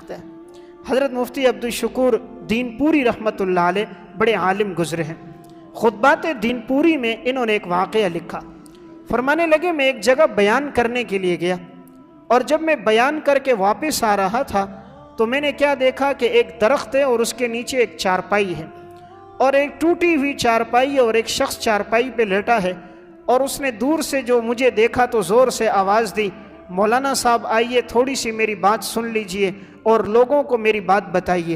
سکتا ہے۔ حضرت مفتی عبدالشکور دین پوری رحمۃ اللہ علیہ بڑے عالم گزرے ہیں۔ خطبات دین پوری میں انہوں نے ایک واقعہ لکھا، فرمانے لگے میں ایک جگہ بیان کرنے کے لیے گیا، اور جب میں بیان کر کے واپس آ رہا تھا تو میں نے کیا دیکھا کہ ایک درخت ہے اور اس کے نیچے ایک چارپائی ہے، اور ایک ٹوٹی ہوئی چارپائی ہے، اور ایک شخص چارپائی پہ لیٹا ہے، اور اس نے دور سے جو مجھے دیکھا تو زور سے آواز دی، مولانا صاحب آئیے تھوڑی سی میری بات سن لیجئے اور لوگوں کو میری بات بتائیے۔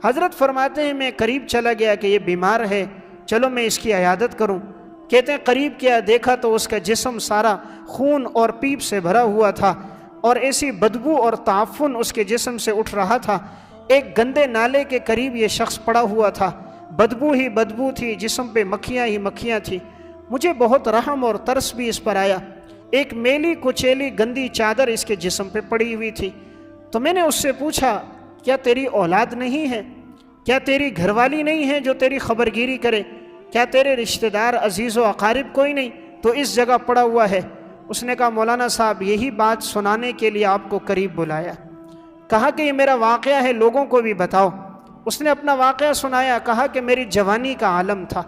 حضرت فرماتے ہیں میں قریب چلا گیا کہ یہ بیمار ہے، چلو میں اس کی عیادت کروں۔ کہتے ہیں قریب کیا، دیکھا تو اس کا جسم سارا خون اور پیپ سے بھرا ہوا تھا، اور ایسی بدبو اور تعفن اس کے جسم سے اٹھ رہا تھا۔ ایک گندے نالے کے قریب یہ شخص پڑا ہوا تھا، بدبو ہی بدبو تھی، جسم پہ مکھیاں ہی مکھیاں تھیں۔ مجھے بہت رحم اور ترس بھی اس پر آیا۔ ایک میلی کچیلی گندی چادر اس کے جسم پہ پڑی ہوئی تھی۔ تو میں نے اس سے پوچھا کیا تیری اولاد نہیں ہے؟ کیا تیری گھر والی نہیں ہے جو تیری خبرگیری کرے؟ کیا تیرے رشتہ دار عزیز و اقارب کوئی نہیں تو اس جگہ پڑا ہوا ہے؟ اس نے کہا مولانا صاحب یہی بات سنانے کے لیے آپ کو قریب بلایا۔ کہا کہ یہ میرا واقعہ ہے، لوگوں کو بھی بتاؤ۔ اس نے اپنا واقعہ سنایا، کہا کہ میری جوانی کا عالم تھا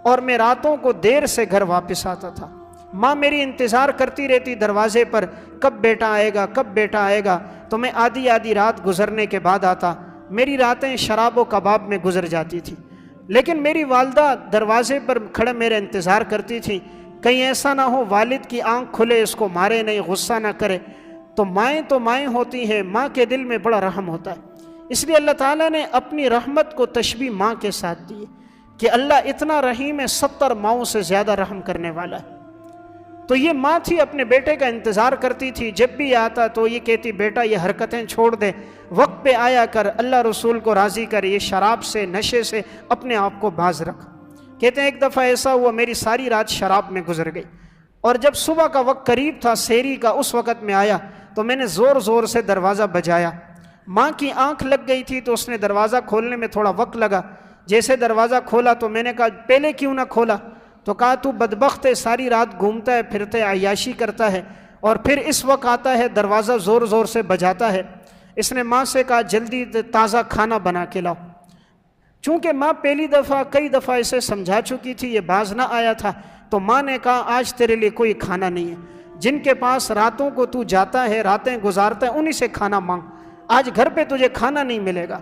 اور میں راتوں کو دیر سے گھر واپس آتا تھا۔ ماں میری انتظار کرتی رہتی دروازے پر، کب بیٹا آئے گا، کب بیٹا آئے گا، تو میں آدھی آدھی رات گزرنے کے بعد آتا۔ میری راتیں شراب و کباب میں گزر جاتی تھی، لیکن میری والدہ دروازے پر کھڑے میرے انتظار کرتی تھی، کہیں ایسا نہ ہو والد کی آنکھ کھلے اس کو مارے نہیں، غصہ نہ کرے۔ تو مائیں ہوتی ہیں، ماں کے دل میں بڑا رحم ہوتا ہے، اس لیے اللہ تعالیٰ نے اپنی رحمت کو تشبیہ ماں کے ساتھ دی کہ اللہ اتنا رحیم ہے، 70 ماؤں سے زیادہ رحم کرنے والا ہے۔ تو یہ ماں تھی، اپنے بیٹے کا انتظار کرتی تھی، جب بھی آتا تو یہ کہتی بیٹا یہ حرکتیں چھوڑ دے، وقت پہ آیا کر، اللہ رسول کو راضی کر، یہ شراب سے نشے سے اپنے آپ کو باز رکھ۔ کہتے ہیں ایک دفعہ ایسا ہوا میری ساری رات شراب میں گزر گئی، اور جب صبح کا وقت قریب تھا سحری کا، اس وقت میں آیا تو میں نے زور زور سے دروازہ بجایا۔ ماں کی آنکھ لگ گئی تھی تو اس نے دروازہ کھولنے میں تھوڑا وقت لگا۔ جیسے دروازہ کھولا تو میں نے کہا پہلے کیوں نہ کھولا؟ تو کہا تو بدبخت ہے، ساری رات گھومتا ہے پھرتا ہے، عیاشی کرتا ہے، اور پھر اس وقت آتا ہے دروازہ زور زور سے بجاتا ہے۔ اس نے ماں سے کہا جلدی تازہ کھانا بنا کے لاؤ۔ چونکہ ماں پہلی دفعہ کئی دفعہ اسے سمجھا چکی تھی، یہ باز نہ آیا تھا، تو ماں نے کہا آج تیرے لیے کوئی کھانا نہیں ہے، جن کے پاس راتوں کو تو جاتا ہے، راتیں گزارتا ہے، انہی سے کھانا مانگ، آج گھر پہ تجھے کھانا نہیں ملے گا۔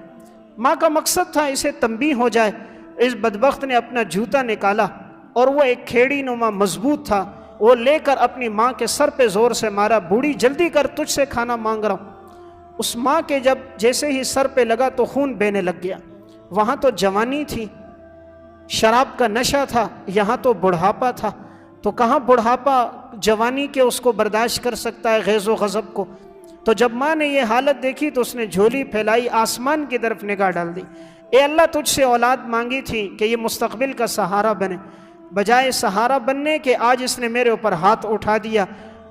ماں کا مقصد تھا اسے تنبیہ ہو جائے۔ اس بدبخت نے اپنا جوتا نکالا، اور وہ ایک کھیڑی نما مضبوط تھا، وہ لے کر اپنی ماں کے سر پہ زور سے مارا، بوڑھی جلدی کر تجھ سے کھانا مانگ رہا ہوں۔ اس ماں کے جب جیسے ہی سر پہ لگا تو خون بہنے لگ گیا۔ وہاں تو جوانی تھی، شراب کا نشہ تھا، یہاں تو بڑھاپا تھا، تو کہاں بڑھاپا جوانی کے اس کو برداشت کر سکتا ہے غیظ و غضب کو؟ تو جب ماں نے یہ حالت دیکھی تو اس نے جھولی پھیلائی، آسمان کی طرف نگاہ ڈال دی، اے اللہ تجھ سے اولاد مانگی تھی کہ یہ مستقبل کا سہارا بنے، بجائے سہارا بننے کے آج اس نے میرے اوپر ہاتھ اٹھا دیا،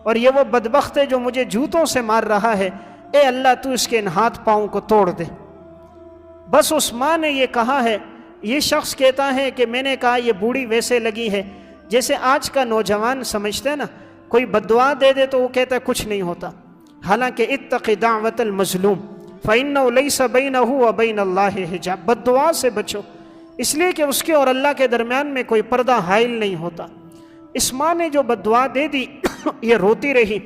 اور یہ وہ بدبخت ہے جو مجھے جوتوں سے مار رہا ہے، اے اللہ تو اس کے ان ہاتھ پاؤں کو توڑ دے۔ بس اس ماں نے یہ کہا ہے۔ یہ شخص کہتا ہے کہ میں نے کہا یہ بوڑھی ویسے لگی ہے جیسے آج کا نوجوان سمجھتے ہیں نا، کوئی بددعا دے دے تو وہ کہتا ہے کچھ نہیں ہوتا، حالانکہ اتق دعوت المظلوم فإنہ لیس بینہ وبین اللہ حجاب، بددعا سے بچو، اس لیے کہ اس کے اور اللہ کے درمیان میں کوئی پردہ حائل نہیں ہوتا۔ اس ماں نے جو بددعا دے دی یہ روتی رہی،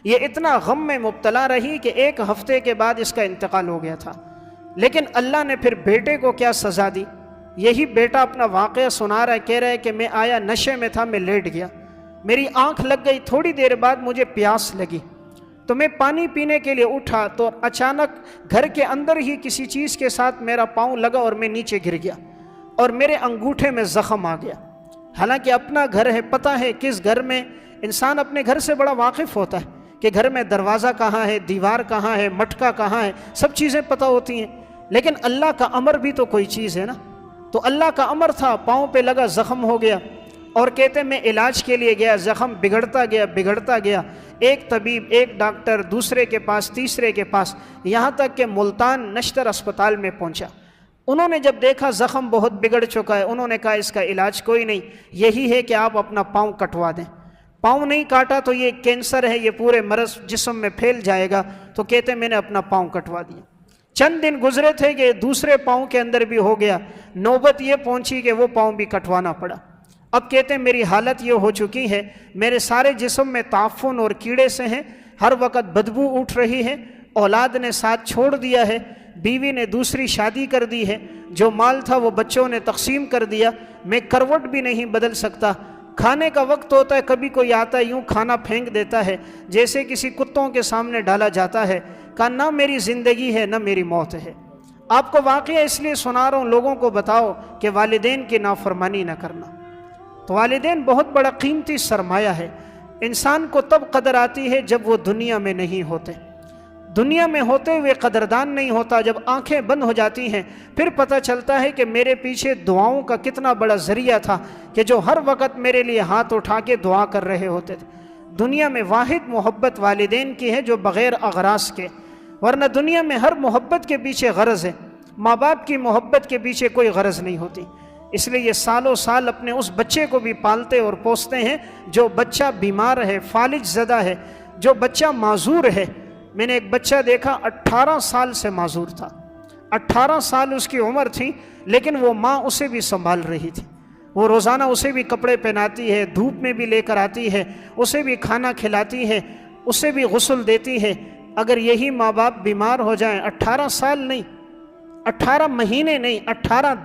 یہ اتنا غم میں مبتلا رہی کہ 1 ہفتے کے بعد اس کا انتقال ہو گیا تھا۔ لیکن اللہ نے پھر بیٹے کو کیا سزا دی؟ یہی بیٹا اپنا واقعہ سنا رہا ہے، کہہ رہا ہے کہ میں آیا نشے میں تھا، میں لیٹ گیا، میری آنکھ لگ گئی، تھوڑی دیر بعد مجھے پیاس لگی تو میں پانی پینے کے لیے اٹھا تو اچانک گھر کے اندر ہی کسی چیز کے ساتھ میرا پاؤں لگا اور میں نیچے گر گیا، اور میرے انگوٹھے میں زخم آ گیا۔ حالانکہ اپنا گھر ہے، پتہ ہے کس گھر میں، انسان اپنے گھر سے بڑا واقف ہوتا ہے کہ گھر میں دروازہ کہاں ہے، دیوار کہاں ہے، مٹکا کہاں ہے، سب چیزیں پتہ ہوتی ہیں، لیکن اللہ کا امر بھی تو کوئی چیز ہے نا۔ تو اللہ کا امر تھا، پاؤں پہ لگا، زخم ہو گیا، اور کہتے میں علاج کے لیے گیا، زخم بگڑتا گیا، ایک طبیب، ایک ڈاکٹر، دوسرے کے پاس، تیسرے کے پاس، یہاں تک کہ ملتان نشتر اسپتال میں پہنچا۔ انہوں نے جب دیکھا زخم بہت بگڑ چکا ہے، انہوں نے کہا اس کا علاج کوئی نہیں، یہی ہے کہ آپ اپنا پاؤں کٹوا دیں۔ پاؤں نہیں کاٹا تو یہ کینسر ہے، یہ پورے مرض جسم میں پھیل جائے گا، تو کہتے میں نے اپنا پاؤں کٹوا دیا۔ چند دن گزرے تھے کہ دوسرے پاؤں کے اندر بھی ہو گیا، نوبت یہ پہنچی کہ وہ پاؤں بھی کٹوانا پڑا۔ اب کہتے ہیں میری حالت یہ ہو چکی ہے، میرے سارے جسم میں تعفن اور کیڑے سے ہیں، ہر وقت بدبو اٹھ رہی ہے، اولاد نے ساتھ چھوڑ دیا ہے، بیوی نے دوسری شادی کر دی ہے، جو مال تھا وہ بچوں نے تقسیم کر دیا، میں کروٹ بھی نہیں بدل سکتا، کھانے کا وقت ہوتا ہے کبھی کوئی آتا ہے یوں کھانا پھینک دیتا ہے جیسے کسی کتوں کے سامنے ڈالا جاتا ہے۔ کہا نہ میری زندگی ہے نہ میری موت ہے۔ آپ کو واقعہ اس لیے سنا رہا ہوں، لوگوں کو بتاؤ کہ والدین کی نافرمانی نہ کرنا۔ تو والدین بہت بڑا قیمتی سرمایہ ہے، انسان کو تب قدر آتی ہے جب وہ دنیا میں نہیں ہوتے، دنیا میں ہوتے ہوئے قدردان نہیں ہوتا، جب آنکھیں بند ہو جاتی ہیں پھر پتہ چلتا ہے کہ میرے پیچھے دعاؤں کا کتنا بڑا ذریعہ تھا کہ جو ہر وقت میرے لیے ہاتھ اٹھا کے دعا کر رہے ہوتے تھے۔ دنیا میں واحد محبت والدین کی ہے جو بغیر اغراض کے، ورنہ دنیا میں ہر محبت کے پیچھے غرض ہے، ماں باپ کی محبت کے پیچھے کوئی غرض نہیں ہوتی۔ اس لیے یہ سالوں سال اپنے اس بچے کو بھی پالتے اور پوستے ہیں جو بچہ بیمار ہے، فالج زدہ ہے، جو بچہ معذور ہے۔ میں نے ایک بچہ دیکھا 18 سال سے معذور تھا، 18 سال اس کی عمر تھی، لیکن وہ ماں اسے بھی سنبھال رہی تھی، وہ روزانہ اسے بھی کپڑے پہناتی ہے، دھوپ میں بھی لے کر آتی ہے، اسے بھی کھانا کھلاتی ہے، اسے بھی غسل دیتی ہے۔ اگر یہی ماں باپ بیمار ہو جائیں، 18 سال نہیں، 18 مہینے نہیں، 18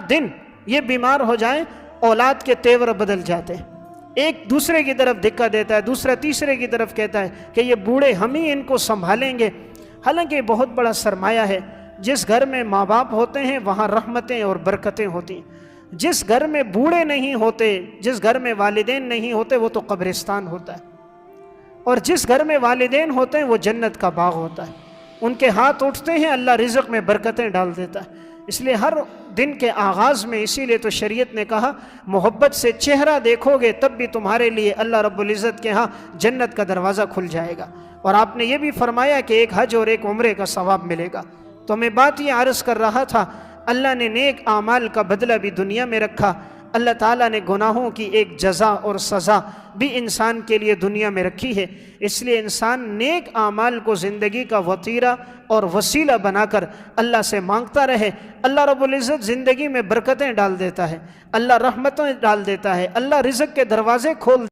دن یہ بیمار ہو جائیں، اولاد کے تیور بدل جاتے ہیں، ایک دوسرے کی طرف دھکا دیتا ہے، دوسرا تیسرے کی طرف کہتا ہے کہ یہ بوڑھے ہم ہی ان کو سنبھالیں گے۔ حالانکہ یہ بہت بڑا سرمایہ ہے۔ جس گھر میں ماں باپ ہوتے ہیں وہاں رحمتیں اور برکتیں ہوتی ہیں، جس گھر میں بوڑھے نہیں ہوتے، جس گھر میں والدین نہیں ہوتے وہ تو قبرستان ہوتا ہے، اور جس گھر میں والدین ہوتے ہیں وہ جنت کا باغ ہوتا ہے۔ ان کے ہاتھ اٹھتے ہیں، اللہ رزق میں برکتیں ڈال دیتا ہے۔ اس لیے ہر دن کے آغاز میں، اسی لیے تو شریعت نے کہا محبت سے چہرہ دیکھو گے تب بھی تمہارے لیے اللہ رب العزت کے ہاں جنت کا دروازہ کھل جائے گا، اور آپ نے یہ بھی فرمایا کہ ایک حج اور ایک عمرے کا ثواب ملے گا۔ تو میں بات یہ عرض کر رہا تھا، اللہ نے نیک اعمال کا بدلہ بھی دنیا میں رکھا، اللہ تعالیٰ نے گناہوں کی ایک جزا اور سزا بھی انسان کے لیے دنیا میں رکھی ہے۔ اس لیے انسان نیک اعمال کو زندگی کا وتیرہ اور وسیلہ بنا کر اللہ سے مانگتا رہے۔ اللہ رب العزت زندگی میں برکتیں ڈال دیتا ہے، اللہ رحمتیں ڈال دیتا ہے، اللہ رزق کے دروازے کھول